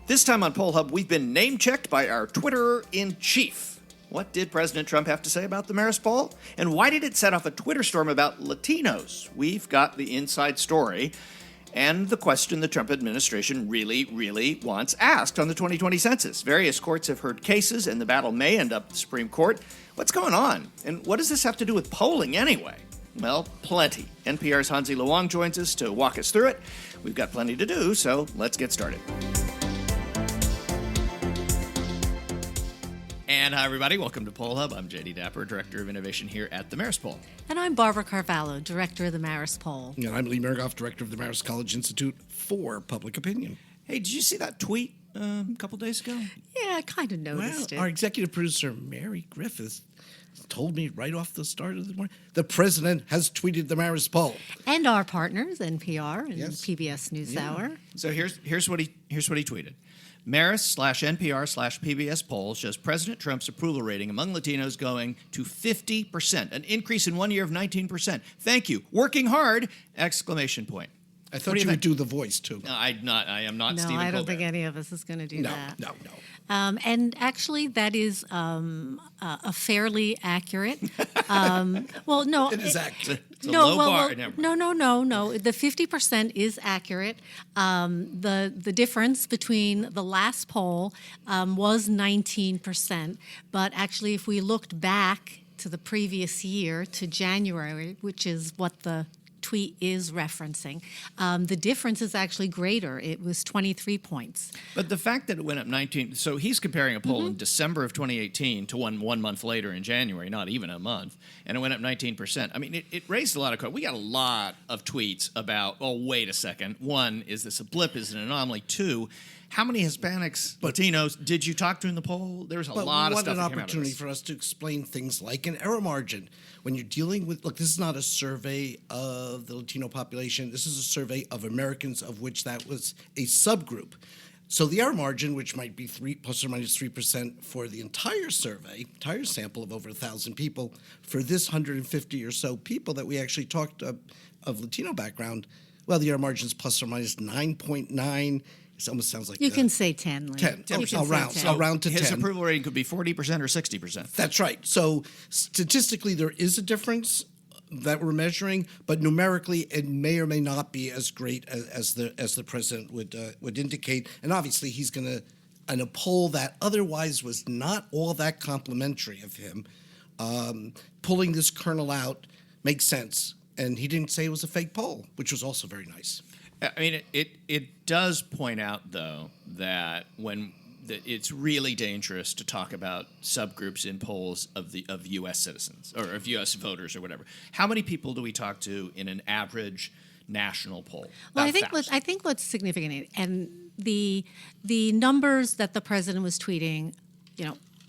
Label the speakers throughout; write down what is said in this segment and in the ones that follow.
Speaker 1: This time on Poll Hub, we've been name-checked by our Twitterer-in-chief. What did President Trump have to say about the Marist Poll? And why did it set off a Twitter storm about Latinos? We've got the inside story and the question the Trump administration really wants asked on the 2020 census. Various courts have heard cases, and the battle may end up at the Supreme Court. What's going on? And what does this have to do with polling anyway? Well, plenty. NPR's Hansi Lo Wang joins us to walk us through it. We've got plenty to do, so let's get started. And hi, everybody. Welcome to Poll Hub. I'm Jay DeDapper, Director of Innovation here at the Marist Poll.
Speaker 2: And I'm Barbara Carvalho, Director of the Marist Poll.
Speaker 3: And I'm Miringoff, Director of the Marist College Institute for Public Opinion.
Speaker 1: Hey, did you see that tweet a couple days ago?
Speaker 2: Yeah, I kind of noticed it.
Speaker 3: Our executive producer, Mary Griffith, told me right off the start of the morning, the president has tweeted the Marist Poll.
Speaker 2: And our partners, NPR and
Speaker 3: Yes.
Speaker 2: PBS NewsHour.
Speaker 1: So here's what he tweeted. Marist/NPR/PBS poll shows President Trump's approval rating among Latinos going to 50%, an increase in 1 year of 19%. Thank you. Working hard! Exclamation point.
Speaker 3: I thought you would do the voice, too.
Speaker 1: No, I am not
Speaker 2: No,
Speaker 1: Stephen
Speaker 2: I don't
Speaker 1: Colbert.
Speaker 2: think any of us is going to do that.
Speaker 3: No.
Speaker 2: And actually, that is a fairly accurate. Well, no.
Speaker 3: It is accurate.
Speaker 1: It's a low bar.
Speaker 2: No. The 50% is accurate. The difference between the last poll was 19%. But actually, if we looked back to the previous year, to January, which is what the tweet is referencing, the difference is actually greater. It was 23 points.
Speaker 1: But the fact that it went up 19, so he's comparing a poll in December of 2018 to one month later in January, not even a month, and it went up 19%. I mean, it raised a lot of questions. We got a lot of tweets about, oh, wait a second. One, is this a blip? Is it an anomaly? Two, how many Hispanics, Latinos, did you talk to in the poll? There's a lot of stuff that came out of this.
Speaker 3: But we want an opportunity for us to explain things like an error margin. When you're dealing with, look, this is not a survey of the Latino population. This is a survey of Americans, of which that was a subgroup. So the error margin, which might be plus or minus 3% for the entire survey, entire sample of over 1,000 people, for this 150 or so people that we actually talked of Latino background, well, the error margin is plus or minus 9.9. It almost sounds like
Speaker 2: You can say 10.
Speaker 3: 10.
Speaker 2: I'll
Speaker 3: round to 10.
Speaker 1: His approval rating could be 40% or 60%.
Speaker 3: That's right. So statistically, there is a difference that we're measuring, but numerically, it may or may not be as great as the president would indicate. And obviously, he's going to, in a poll that otherwise was not all that complimentary of him, pulling this kernel out makes sense. And he didn't say it was a fake poll, which was also very nice.
Speaker 1: I mean, it does point out, though, that it's really dangerous to talk about subgroups in polls of U.S. citizens or of U.S. voters or whatever. How many people do we talk to in an average national poll?
Speaker 2: Well, I think what's significant, and the numbers that the president was tweeting,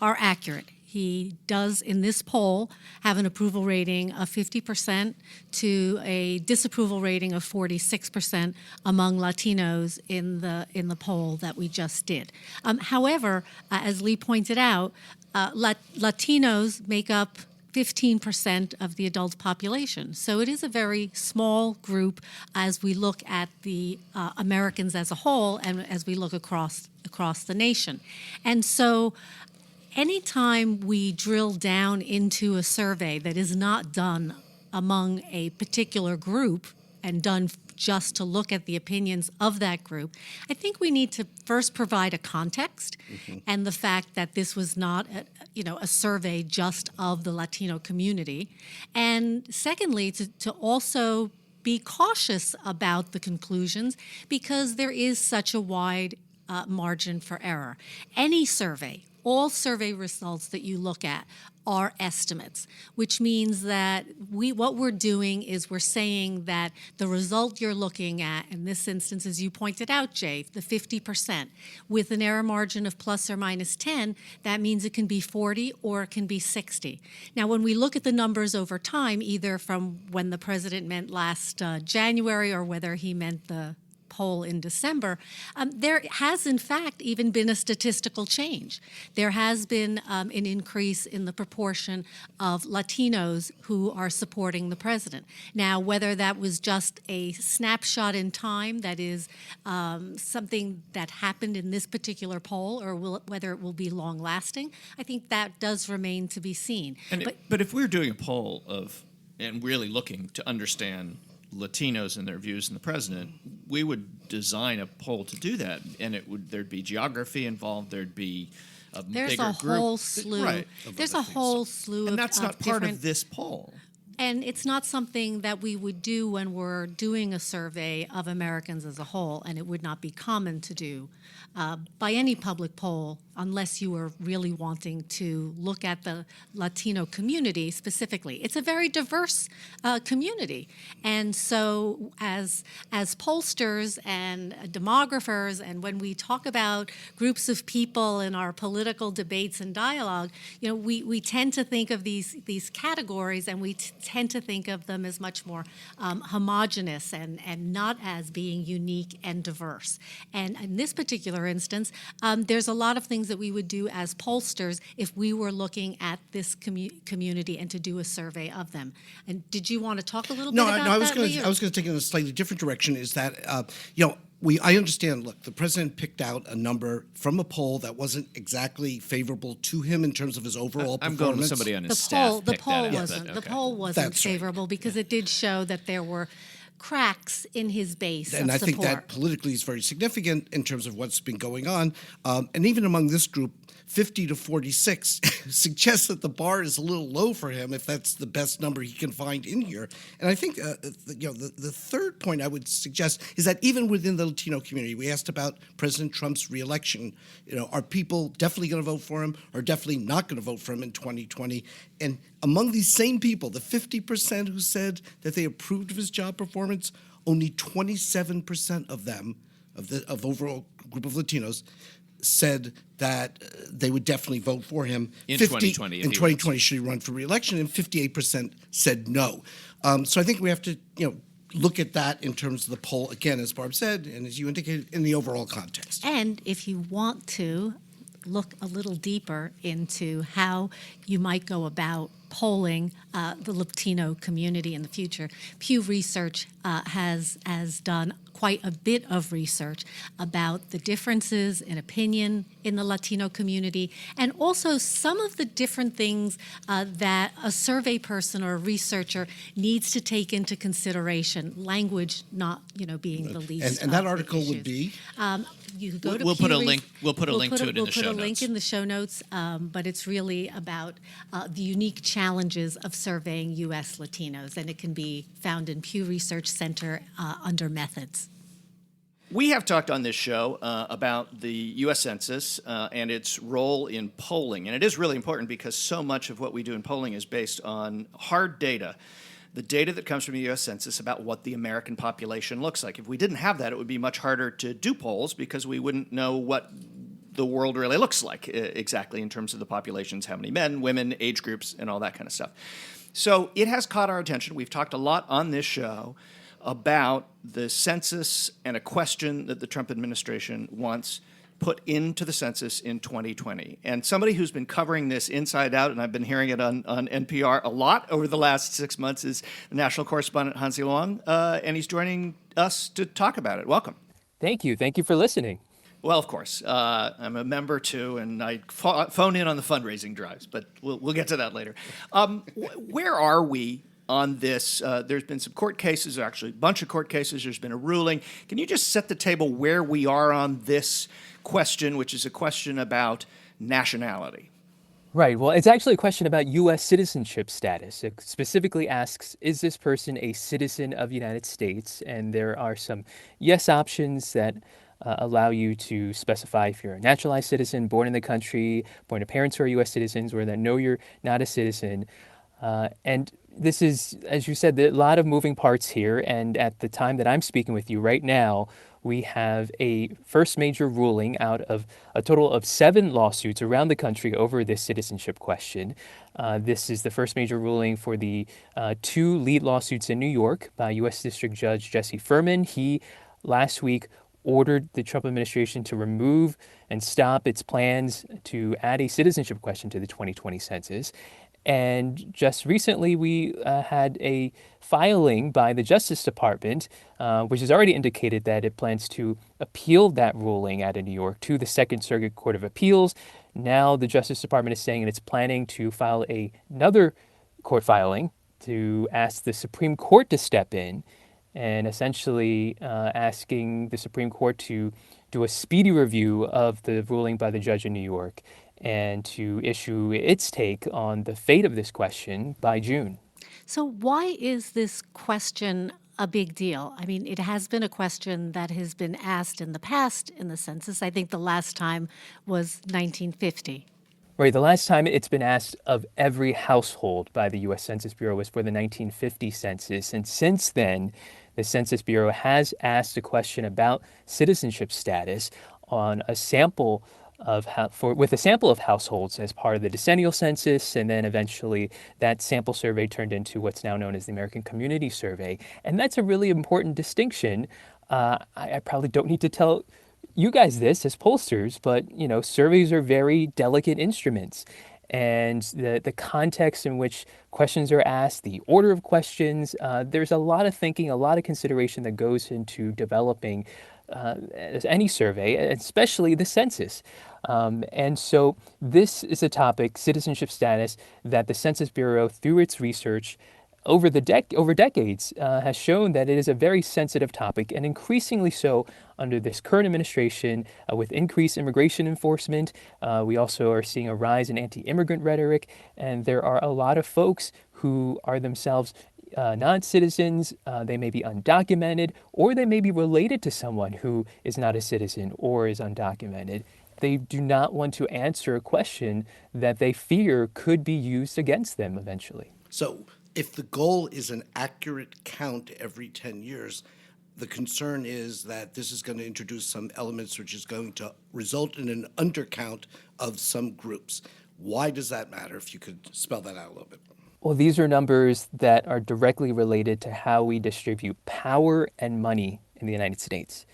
Speaker 2: are accurate. He does, in this poll, have an approval rating of 50% to a disapproval rating of 46% among Latinos in the poll that we just did. However, as Lee pointed out, Latinos make up 15% of the adult population. So it is a very small group as we look at the Americans as a whole and as we look across the nation. And so anytime we drill down into a survey that is not done among a particular group and done just to look at the opinions of that group, I think we need to first provide a context and the fact that this was not a survey just of the Latino community. And secondly, to also be cautious about the conclusions because there is such a wide margin for error. Any survey, all survey results that you look at are estimates, which means that what we're doing is we're saying that the result you're looking at, in this instance, as you pointed out, Jay, the 50%, with an error margin of plus or minus 10, that means it can be 40 or it can be 60. Now, when we look at the numbers over time, either from when the president meant last January or whether he meant the poll in December, there has in fact even been a statistical change. There has been an increase in the proportion of Latinos who are supporting the president. Now, whether that was just a snapshot in time, that is something that happened in this particular poll, or whether it will be long-lasting, I think that does remain to be seen.
Speaker 1: But if we're doing a poll and really looking to understand Latinos and their views in the president, we would design a poll to do that, and there'd be geography involved, there'd be a bigger group.
Speaker 2: Whole slew.
Speaker 1: Right.
Speaker 2: There's a whole slew
Speaker 1: and that's not part
Speaker 2: different,
Speaker 1: of this poll.
Speaker 2: And it's not something that we would do when we're doing a survey of Americans as a whole, and it would not be common to do by any public poll unless you were really wanting to look at the Latino community specifically. It's a very diverse community. And so as pollsters and demographers, and when we talk about groups of people in our political debates and dialogue, we tend to think of these categories, and we tend to think of them as much more homogenous and not as being unique and diverse. And in this particular instance, there's a lot of things that we would do as pollsters if we were looking at this community and to do a survey of them. And did you want to talk a little bit about that?
Speaker 3: No, I was going to take it in a slightly different direction. Is that I understand. Look, the president picked out a number from a poll that wasn't exactly favorable to him in terms of his overall performance.
Speaker 1: I'm going with somebody on his staff.
Speaker 2: The poll wasn't favorable because it did show that there were cracks in his base
Speaker 3: and
Speaker 2: of
Speaker 3: I
Speaker 2: support.
Speaker 3: think that politically is very significant in terms of what's been going on. And even among this group, 50 to 46 suggests that the bar is a little low for him if that's the best number he can find in here. And I think the third point I would suggest is that even within the Latino community, we asked about President Trump's reelection. Are people definitely going to vote for him or definitely not going to vote for him in 2020? And among these same people, the 50% who said that they approved of his job performance, only 27% of them, of overall group of Latinos, said that they would definitely vote for him
Speaker 1: in 2020.
Speaker 3: In 2020, should he run for re-election, and 58% said no. So I think we have to, look at that in terms of the poll again, as Barb said, and as you indicated, in the overall context.
Speaker 2: And if you want to look a little deeper into how you might go about polling the Latino community in the future, Pew Research has done quite a bit of research about the differences in opinion in the Latino community, and also some of the different things that a survey person or a researcher needs to take into consideration, language not being the least.
Speaker 3: And that article would be?
Speaker 2: You could go to
Speaker 1: We'll
Speaker 2: Pew
Speaker 1: put a link. We'll put a link to it in the show notes.
Speaker 2: We'll put a link in the show notes, but it's really about the unique challenges of surveying U.S. Latinos, and it can be found in Pew Research Center under methods.
Speaker 1: We have talked on this show about the U.S. Census and its role in polling, and it is really important because so much of what we do in polling is based on hard data. The data that comes from the U.S. Census about what the American population looks like. If we didn't have that, it would be much harder to do polls because we wouldn't know what the world really looks like exactly in terms of the populations, how many men, women, age groups, and all that kind of stuff. So it has caught our attention. We've talked a lot on this show about the census and a question that the Trump administration wants put into the census in 2020. And somebody who's been covering this inside out, and I've been hearing it on NPR a lot over the last 6 months, is national correspondent Hansi Lo Wang, and he's joining us to talk about it. Welcome.
Speaker 4: Thank you. Thank you for listening.
Speaker 1: Well, of course. I'm a member, too, and I phone in on the fundraising drives, but we'll get to that later. Where are we on this? There's been some court cases, actually a bunch of court cases. There's been a ruling. Can you just set the table where we are on this question, which is a question about nationality?
Speaker 4: Right. Well, it's actually a question about U.S. citizenship status. It specifically asks, is this person a citizen of the United States? And there are some yes options that allow you to specify if you're a naturalized citizen, born in the country, born to parents who are U.S. citizens, or that no, you're not a citizen. And this is, as you said, a lot of moving parts here. And at the time that I'm speaking with you right now, we have a first major ruling out of a total of 7 lawsuits around the country over this citizenship question. This is the first major ruling for the 2 lead lawsuits in New York by U.S. District Judge Jesse Furman. He last week ordered the Trump administration to remove and stop its plans to add a citizenship question to the 2020 census. And just recently, we had a filing by the Justice Department, which has already indicated that it plans to appeal that ruling out of New York to the Second Circuit Court of Appeals. Now, the Justice Department is saying that it's planning to file another court filing to ask the Supreme Court to step in and essentially asking the Supreme Court to do a speedy review of the ruling by the judge in New York and to issue its take on the fate of this question by June.
Speaker 2: So why is this question a big deal? I mean, it has been a question that has been asked in the past in the census. I think the last time was 1950.
Speaker 4: Right, the last time it's been asked of every household by the U.S. Census Bureau was for the 1950 census. And since then, the Census Bureau has asked a question about citizenship status on a sample with a sample of households as part of the decennial census, and then eventually that sample survey turned into what's now known as the American Community Survey. And that's a really important distinction. I probably don't need to tell you guys this as pollsters, but surveys are very delicate instruments. And the context in which questions are asked, the order of questions, there's a lot of thinking, a lot of consideration that goes into developing any survey, especially the census. And so this is a topic, citizenship status, that the Census Bureau, through its research over decades, has shown that it is a very sensitive topic, and increasingly so under this current administration with increased immigration enforcement. We also are seeing a rise in anti-immigrant rhetoric, and there are a lot of folks who are themselves non-citizens. They may be undocumented, or they may be related to someone who is not a citizen or is undocumented. They do not want to answer a question that they fear could be used against them eventually.
Speaker 3: So if the goal is an accurate count every 10 years, the concern is that this is going to introduce some elements which is going to result in an undercount of some groups. Why does that matter? If you could spell that out a little bit.
Speaker 4: Well, these are numbers that are directly related to how we distribute power and money in the United States.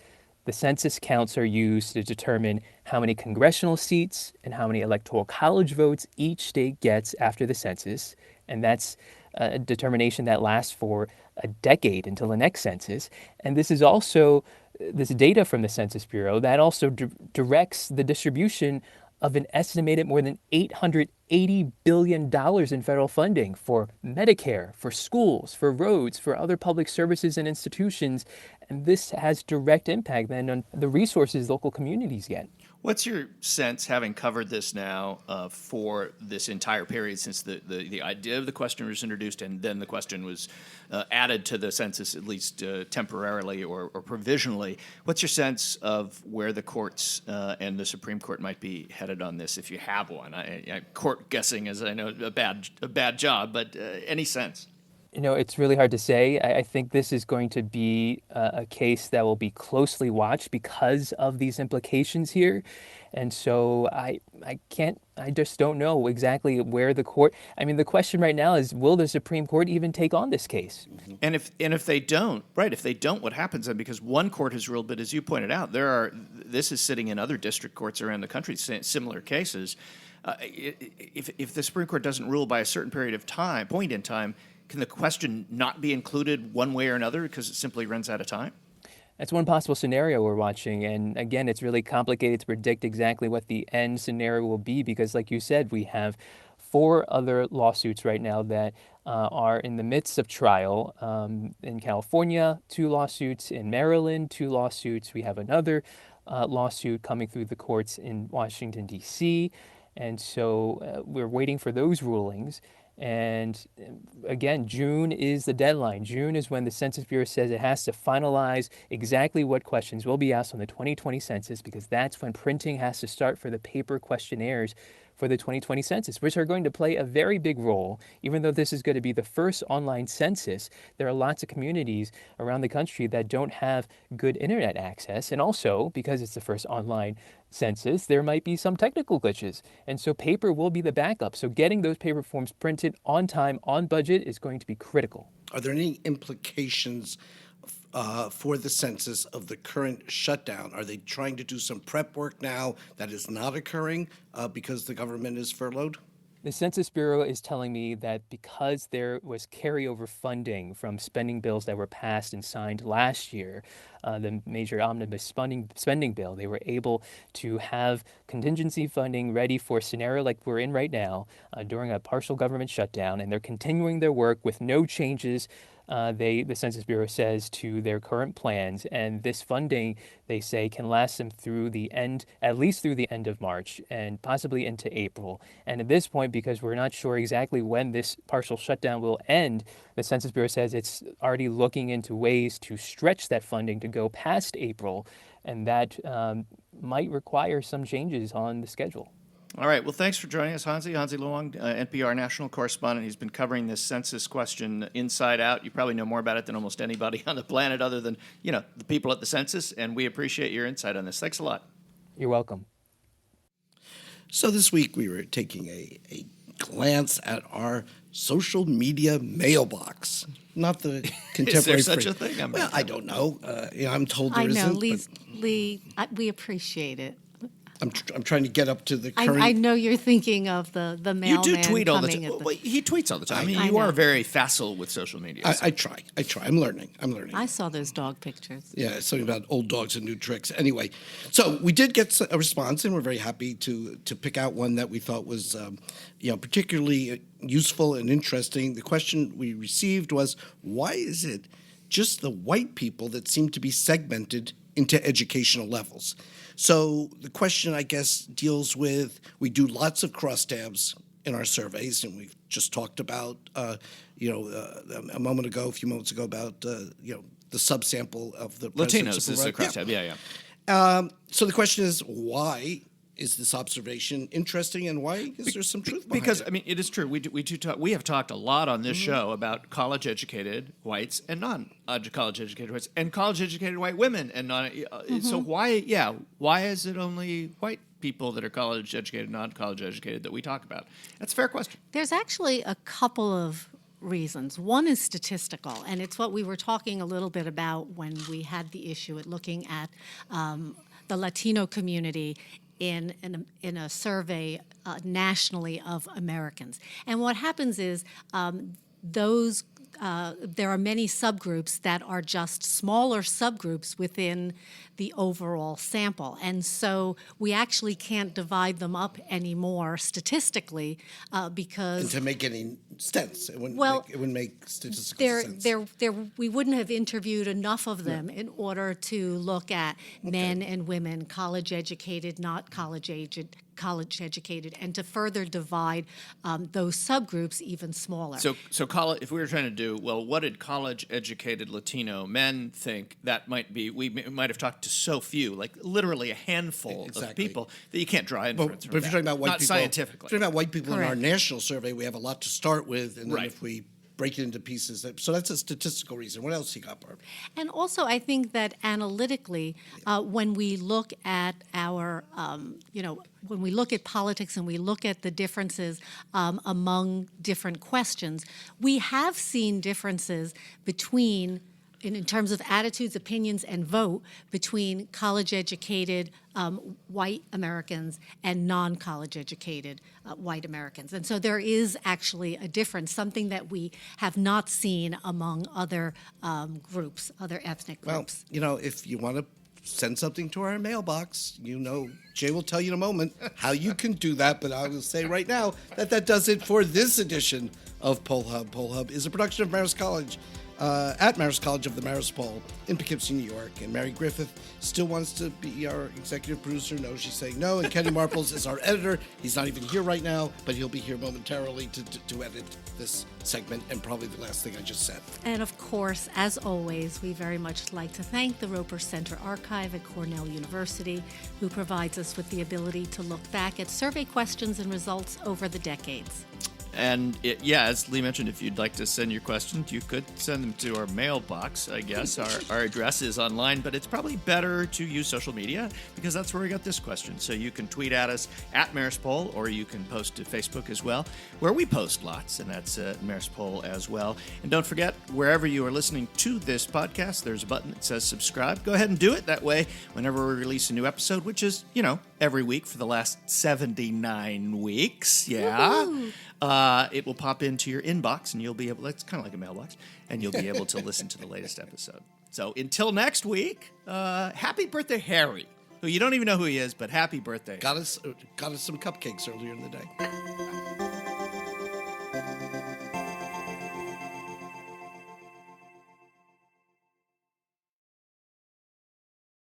Speaker 4: The census counts are used to determine how many congressional seats and how many electoral college votes each state gets after the census, and that's a determination that lasts for a decade until the next census. And this is also this data from the Census Bureau that also directs the distribution of an estimated more than $880 billion in federal funding for Medicare, for schools, for roads, for other public services and institutions. And this has direct impact then on the resources local communities get.
Speaker 1: What's your sense, having covered this now for this entire period since the idea of the question was introduced and then the question was added to the census, at least temporarily or provisionally? What's your sense of where the courts and the Supreme Court might be headed on this, if you have one? Court guessing is, I know, a bad job, but any sense?
Speaker 4: It's really hard to say. I think this is going to be a case that will be closely watched because of these implications here. And so I just don't know exactly where the court, the question right now is, will the Supreme Court even take on this case?
Speaker 1: And if they don't, what happens then? Because one court has ruled, but as you pointed out, this is sitting in other district courts around the country, similar cases. If the Supreme Court doesn't rule by a certain point in time, can the question not be included one way or another because it simply runs out of time?
Speaker 4: That's one possible scenario we're watching. And again, it's really complicated to predict exactly what the end scenario will be because, like you said, we have 4 other lawsuits right now that are in the midst of trial. In California, 2 lawsuits. In Maryland, 2 lawsuits. We have another lawsuit coming through the courts in Washington, D.C. And so we're waiting for those rulings. And again, June is the deadline. June is when the Census Bureau says it has to finalize exactly what questions will be asked on the 2020 census, because that's when printing has to start for the paper questionnaires for the 2020 census, which are going to play a very big role. Even though this is going to be the first online census, there are lots of communities around the country that don't have good internet access. And also, because it's the first online census, there might be some technical glitches. And so paper will be the backup. So getting those paper forms printed on time, on budget is going to be critical.
Speaker 3: Are there any implications for the census of the current shutdown? Are they trying to do some prep work now that is not occurring because the government is furloughed?
Speaker 4: The Census Bureau is telling me that because there was carryover funding from spending bills that were passed and signed last year, the major omnibus spending bill, they were able to have contingency funding ready for a scenario like we're in right now during a partial government shutdown, and they're continuing their work with no changes. The Census Bureau says, to their current plans, and this funding, they say, can last them through the end, at least through the end of March, and possibly into April. And at this point, because we're not sure exactly when this partial shutdown will end, the Census Bureau says it's already looking into ways to stretch that funding to go past April, and that might require some changes on the schedule.
Speaker 1: All right. Well, thanks for joining us, Hansi Lo Wang, NPR national correspondent. He's been covering this census question inside out. You probably know more about it than almost anybody on the planet other than, the people at the census, and we appreciate your insight on this. Thanks a lot.
Speaker 4: You're welcome.
Speaker 3: So this week we were taking a glance at our social media mailbox. Not the contemporary.
Speaker 1: Is there such a thing?
Speaker 3: Well, I don't know. I'm told there isn't.
Speaker 2: Lee, we appreciate it.
Speaker 3: I'm trying to get up to the current.
Speaker 2: I know you're thinking of the mailman.
Speaker 1: You do tweet all the
Speaker 2: coming
Speaker 1: time.
Speaker 2: at
Speaker 1: Well, he tweets all the time.
Speaker 2: I
Speaker 1: You
Speaker 2: know.
Speaker 1: are very facile with social media.
Speaker 3: I try. I'm learning.
Speaker 2: I saw those dog pictures.
Speaker 3: Yeah, it's something about old dogs and new tricks. Anyway, so we did get a response, and we're very happy to pick out one that we thought was, particularly useful and interesting. The question we received was, why is it just the white people that seem to be segmented into educational levels? So the question, I guess, deals with, we do lots of crosstabs in our surveys, and we've just talked about, a few moments ago, about, the subsample of the
Speaker 1: Latinos is a crosstab. Yeah.
Speaker 3: So the question is, why is this observation interesting, and why is there some truth behind
Speaker 1: Because,
Speaker 3: it?
Speaker 1: it is true. We do talk. We have talked a lot on this show about college-educated whites and non-college-educated whites, and college-educated white women and non. So why is it only white people that are college-educated, non-college-educated that we talk about? That's a fair question.
Speaker 2: There's actually a couple of reasons. One is statistical, and it's what we were talking a little bit about when we had the issue at looking at the Latino community in a survey nationally of Americans. And what happens is there are many subgroups that are just smaller subgroups within the overall sample. And so we actually can't divide them up anymore statistically because...
Speaker 3: And to make any sense. It wouldn't make statistical sense.
Speaker 2: We wouldn't have interviewed enough of them in order to look at men and women, college-educated, not college-educated, and to further divide those subgroups even smaller.
Speaker 1: So if we were trying to do, what did college-educated Latino men think that might be? We might have talked to so few, like literally a handful of people, that you can't draw inference from
Speaker 3: But if you're talking about white
Speaker 1: not
Speaker 3: people,
Speaker 1: scientifically.
Speaker 3: if you're talking about white people
Speaker 2: Correct.
Speaker 3: in our national survey, we have a lot to start with, and then
Speaker 1: Right.
Speaker 3: if we break it into pieces, so that's a statistical reason. What else you got, Barb?
Speaker 2: And also, I think that analytically, when we look at our, when we look at politics and we look at the differences among different questions, we have seen differences between, in terms of attitudes, opinions, and vote, between college-educated white Americans and non-college-educated white Americans. And so there is actually a difference, something that we have not seen among other groups, other ethnic groups.
Speaker 3: Well, if you want to send something to our mailbox, Jay will tell you in a moment how you can do that, but I will say right now that does it for this edition of Poll Hub. Poll Hub is a production of Marist College, at Marist College of the Marist Poll in Poughkeepsie, New York. And Mary Griffith still wants to be our executive producer. No, she's saying no. And Kenny Marples is our editor. He's not even here right now, but he'll be here momentarily to edit this segment and probably the last thing I just said.
Speaker 2: And of course, as always, we very much like to thank the Roper Center Archive at Cornell University, who provides us with the ability to look back at survey questions and results over the decades.
Speaker 1: And as Lee mentioned, if you'd like to send your questions, you could send them to our mailbox, I guess. Our address is online, but it's probably better to use social media because that's where we got this question. So you can tweet at us at Marist Poll, or you can post to Facebook as well, where we post lots, and that's Marist Poll as well. And don't forget, wherever you are listening to this podcast, there's a button that says subscribe. Go ahead and do it. That way, whenever we release a new episode, which is, every week for the last 79 weeks, it will pop into your inbox, and you'll be able, it's kind of like a mailbox, and you'll be able to listen to the latest episode. So until next week, happy birthday, Harry, who you don't even know who he is, but happy birthday.
Speaker 3: Got us some cupcakes earlier in the day.